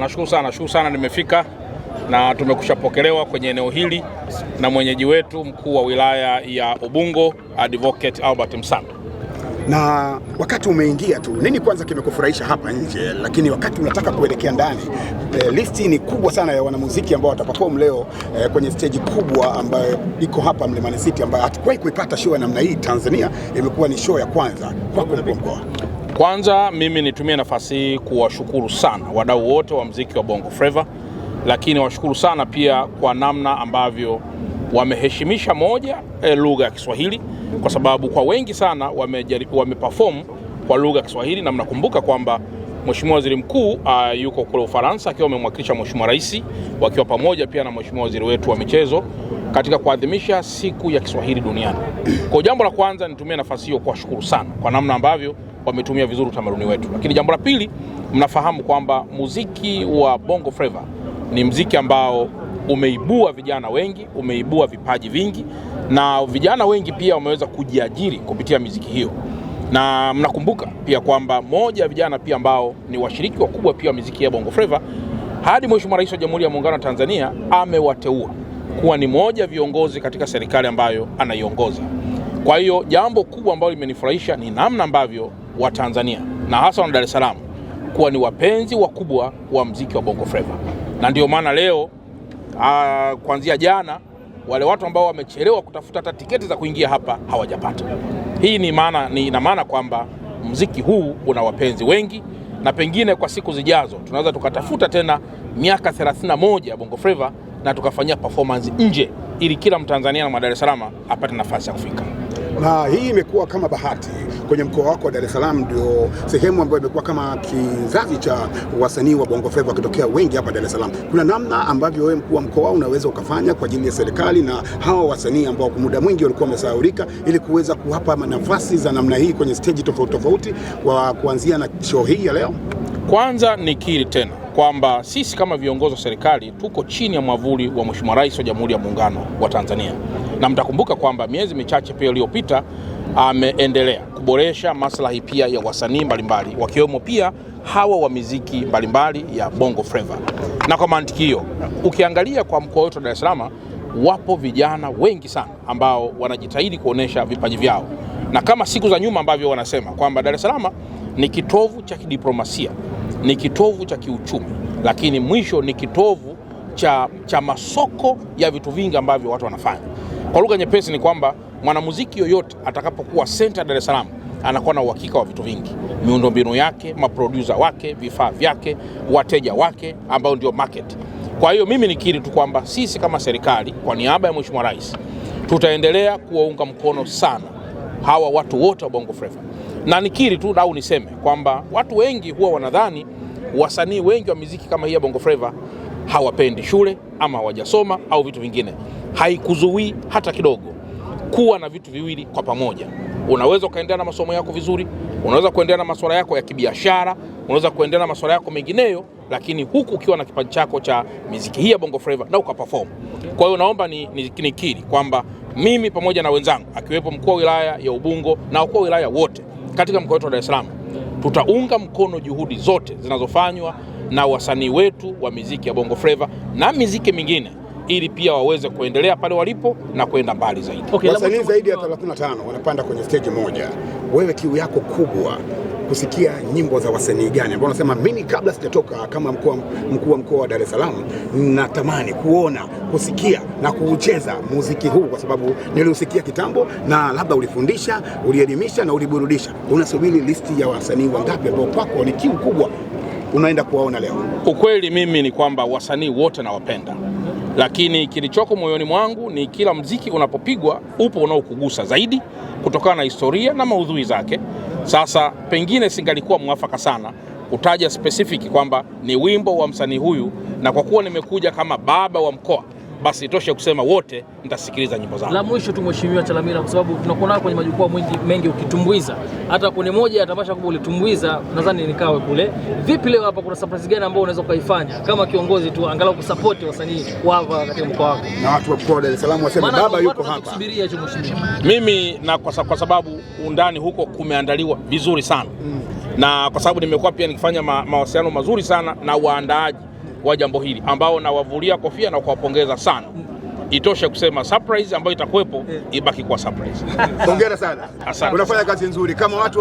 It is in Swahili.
Nashukuru sana nimefika na tumekushapokelewa kwenye eneo hili na mwenyeji wetu mkuu wa wilaya ya Ubungo Advocate Albert Msando. Na wakati umeingia tu, nini kwanza kimekufurahisha hapa nje, lakini wakati unataka kuelekea ndani, listi ni kubwa sana ya wanamuziki ambao wataperform leo kwenye stage kubwa ambayo iko hapa Mlimani City, ambayo hatukuwahi kuipata show ya namna hii Tanzania. Imekuwa ni show ya kwanza kwako mkoa. Kwanza mimi nitumie nafasi hii kuwashukuru sana wadau wote wa muziki wa Bongo Flava, lakini washukuru sana pia kwa namna ambavyo wameheshimisha moja lugha ya Kiswahili, kwa sababu kwa wengi sana wameperform kwa lugha ya Kiswahili, na mnakumbuka kwamba Mheshimiwa Waziri Mkuu yuko kule Ufaransa akiwa amemwakilisha Mheshimiwa Rais, wakiwa pamoja pia na Mheshimiwa Waziri wetu wa michezo katika kuadhimisha siku ya Kiswahili duniani. Kwa jambo la kwanza nitumie nafasi hiyo kuwashukuru sana kwa namna ambavyo wametumia vizuri utamaduni wetu. Lakini jambo la pili, mnafahamu kwamba muziki wa Bongo Flava ni muziki ambao umeibua vijana wengi, umeibua vipaji vingi, na vijana wengi pia wameweza kujiajiri kupitia muziki hiyo. Na mnakumbuka pia kwamba moja ya vijana pia ambao ni washiriki wakubwa pia wa muziki ya Bongo Flava, hadi Mheshimiwa Rais wa Jamhuri ya Muungano wa Tanzania amewateua kuwa ni moja ya viongozi katika serikali ambayo anaiongoza. Kwa hiyo jambo kubwa ambalo limenifurahisha ni namna ambavyo wa Tanzania na hasa wa Dar es Salaam kuwa ni wapenzi wakubwa wa muziki wa Bongo Flava. Na ndio maana leo kuanzia jana wale watu ambao wamechelewa kutafuta hata tiketi za kuingia hapa hawajapata. Hii ina maana kwamba muziki huu una wapenzi wengi, na pengine kwa siku zijazo tunaweza tukatafuta tena miaka 31 ya Bongo Flava na tukafanyia performance nje, ili kila Mtanzania na Dar es Salaam apate nafasi ya kufika. Na hii imekuwa kama bahati kwenye mkoa wako wa Dar es Salaam, ndio sehemu ambayo imekuwa kama kizazi cha wasanii wa Bongo Flava kutokea wengi hapa Dar es Salaam. Kuna namna ambavyo wewe mkuu wa mkoa unaweza ukafanya kwa ajili ya serikali na hawa wasanii ambao kwa muda mwingi walikuwa wamesahaulika, ili kuweza kuwapa nafasi za namna hii kwenye stage tofauti wa kuanzia na show hii ya leo? Kwanza nikiri tena kwamba sisi kama viongozi wa serikali tuko chini ya mwavuli wa Mheshimiwa Rais wa Jamhuri ya Muungano wa Tanzania. Na mtakumbuka kwamba miezi michache pia iliyopita ameendelea kuboresha maslahi pia ya wasanii mbalimbali, wakiwemo pia hawa wa muziki mbalimbali ya Bongo Flava. Na kwa mantiki hiyo, ukiangalia kwa mkoa wetu wa Dar es Salaam, wapo vijana wengi sana ambao wanajitahidi kuonesha vipaji vyao. Na kama siku za nyuma ambavyo wanasema kwamba Dar es Salaam ni kitovu cha kidiplomasia, ni kitovu cha kiuchumi, lakini mwisho ni kitovu cha masoko ya vitu vingi ambavyo watu wanafanya. Kwa lugha nyepesi ni kwamba mwanamuziki yoyote atakapokuwa center Dar es Salaam anakuwa na uhakika wa vitu vingi: miundombinu yake, maproducer wake, vifaa vyake, wateja wake ambao ndio market. Kwa hiyo mimi nikiri tu kwamba sisi kama serikali kwa niaba ya Mheshimiwa Rais tutaendelea kuwaunga mkono sana hawa watu wote wa Bongo Flava. Na nikiri tu au niseme kwamba watu wengi huwa wanadhani wasanii wengi wa muziki kama hii ya Bongo Flava hawapendi shule ama hawajasoma au vitu vingine. Haikuzuii hata kidogo kuwa na vitu viwili kwa pamoja. Unaweza kuendelea na masomo yako vizuri, unaweza kuendelea na masuala yako ya kibiashara, unaweza kuendelea na masuala yako mengineyo, lakini huku ukiwa na kipaji chako cha muziki hii ya Bongo Flava na ukaperform. Kwa hiyo naomba nikiri kwamba mimi pamoja na wenzangu akiwepo mkuu wa wilaya ya Ubungo na wakuu wa wilaya wote katika mkoa wetu wa Dar es Salaam tutaunga mkono juhudi zote zinazofanywa na wasanii wetu wa muziki ya Bongo Flava na muziki mingine, ili pia waweze kuendelea pale walipo na kwenda mbali zaidi. Okay, wasanii zaidi ya 35 wanapanda kwenye stage moja. Wewe kiu yako kubwa kusikia nyimbo za wasanii gani ambao unasema mimi kabla sijatoka kama mkuu wa mkoa wa Dar es Salaam natamani kuona, kusikia na kuucheza muziki huu, kwa sababu niliusikia kitambo na labda ulifundisha, ulielimisha na uliburudisha. Unasubiri listi ya wasanii wangapi ambao kwako ni kiu kubwa unaenda kuwaona leo? Ukweli mimi ni kwamba wasanii wote nawapenda, lakini kilichoko moyoni mwangu ni kila muziki unapopigwa upo unaokugusa zaidi kutokana na historia na maudhui zake. Sasa pengine singalikuwa mwafaka sana kutaja specific kwamba ni wimbo wa msanii huyu, na kwa kuwa nimekuja kama baba wa mkoa, basi itoshe kusema wote nitasikiliza nyimbo zao. La mwisho tu Mheshimiwa Chalamila, kwa sababu tunakuona kwenye majukwaa mengi ukitumbuiza, hata kwenye moja ya tamasha kubwa ulitumbuiza, nadhani nikawe kule. Vipi leo hapa kuna surprise gani ambayo unaweza kuifanya kama kiongozi tu angalau kusupport wasanii hapa katika mkoa wako? Na watu wa mkoa wa Dar es Salaam waseme baba yuko hapa. Kusubiria hicho Mheshimiwa. Mimi na kwa sababu undani huko kumeandaliwa vizuri sana. Na kwa sababu nimekuwa pia nikifanya mawasiliano mazuri sana na waandaaji wa jambo hili ambao nawavulia kofia na kuwapongeza sana. Itoshe kusema surprise ambayo itakuwepo ibaki kwa surprise. Hongera sana. Asante. Unafanya kazi nzuri kama watu